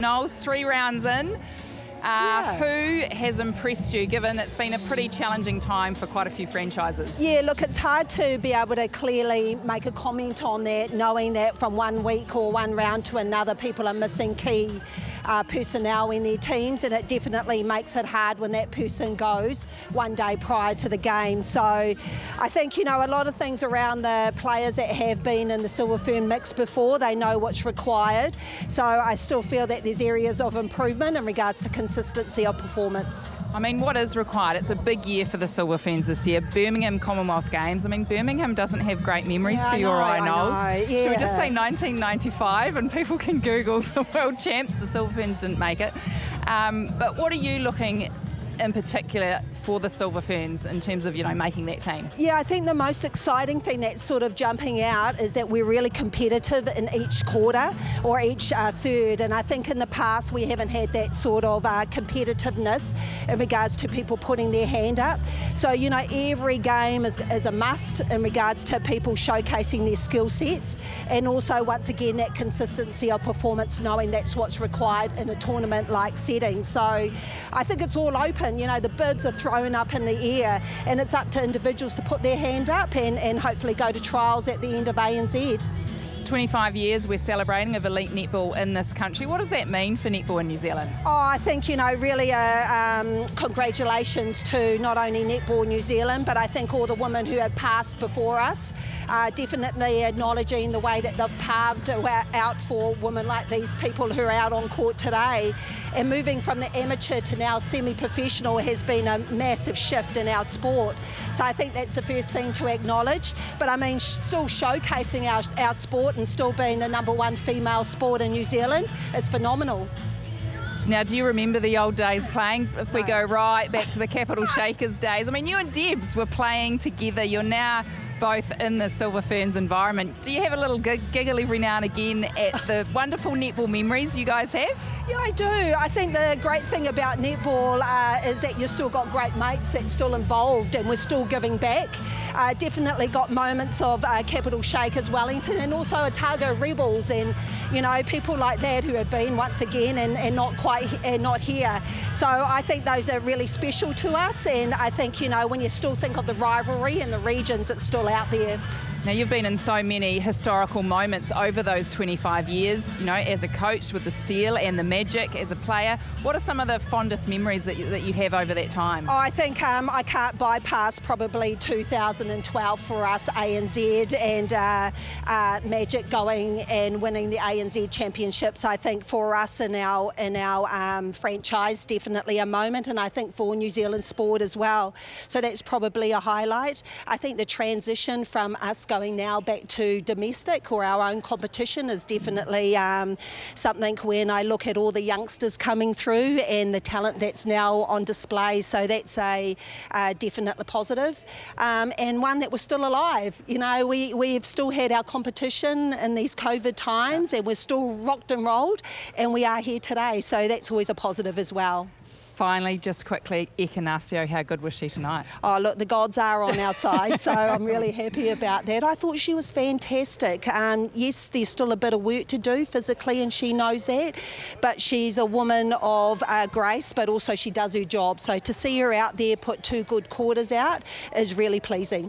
Noels, 3 rounds in. Who has impressed you, given it's been a pretty challenging time for quite a few franchises? Yeah, look, it's hard to be able to clearly make a comment on that, knowing that from one week or one round to another, people are missing key personnel in their teams, and it definitely makes it hard when that person goes one day prior to the game. So I think, a lot of things around the players that have been in the Silver Fern mix before, they know what's required. So I still feel that there's areas of improvement in regards to consistency of performance. I mean, what is required? It's a big year for the Silver Ferns this year. Birmingham Commonwealth Games. I mean, Birmingham doesn't have great memories for your eye, Noels. Yeah. Should we just say 1995 and people can Google the world champs? The Silver Ferns didn't make it. But what are you looking in particular for the Silver Ferns in terms of, making that team? Yeah, I think the most exciting thing that's sort of jumping out is that we're really competitive in each quarter or each third, and I think in the past we haven't had that sort of competitiveness in regards to people putting their hand up. So, every game is a must in regards to people showcasing their skill sets, and also, once again, that consistency of performance, knowing that's what's required in a tournament-like setting. So I think it's all open. The bids are thrown up in the air, and it's up to individuals to put their hand up and hopefully go to trials at the end of ANZ. 25 years we're celebrating of elite netball in this country. What does that mean for netball in New Zealand? Oh, I think, really congratulations to not only Netball New Zealand, but I think all the women who have passed before us, definitely acknowledging the way that they've paved out for women like these people who are out on court today. And moving from the amateur to now semi-professional has been a massive shift in our sport. So I think that's the first thing to acknowledge. But I mean, still showcasing our sport and still being the #1 female sport in New Zealand is phenomenal. Now, do you remember the old days playing? If we go right back to the Capital Shakers days, I mean, you and Debs were playing together. You're now both in the Silver Ferns environment. Do you have a little giggle every now and again at the wonderful netball memories you guys have? Yeah, I do. I think the great thing about netball is that you've still got great mates that's still involved, and we're still giving back. Definitely got moments of Capital Shakers Wellington, and also Otago Rebels, and people like that who have been once again and not here. So I think those are really special to us, and I think when you still think of the rivalry in the regions, it's still out there. Now, you've been in so many historical moments over those 25 years, as a coach with the Steel and the Magic, as a player. What are some of the fondest memories that you have over that time? Oh, I think I can't bypass probably 2012 for us, ANZ, and Magic going and winning the ANZ Championships. I think for us in our franchise, definitely a moment, and I think for New Zealand sport as well. So that's probably a highlight. I think the transition from us going now back to domestic or our own competition is definitely something when I look at all the youngsters coming through and the talent that's now on display. So that's a definitely positive, and one that we're still alive. We've still had our competition in these COVID times, and we're still rocked and rolled, and we are here today. So that's always a positive as well. Finally, just quickly, Ekanasio, how good was she tonight? Oh, look, the gods are on our side, so I'm really happy about that. I thought she was fantastic. Yes, there's still a bit of work to do physically, and she knows that, but she's a woman of grace, but also she does her job. So to see her out there put 2 good quarters out is really pleasing.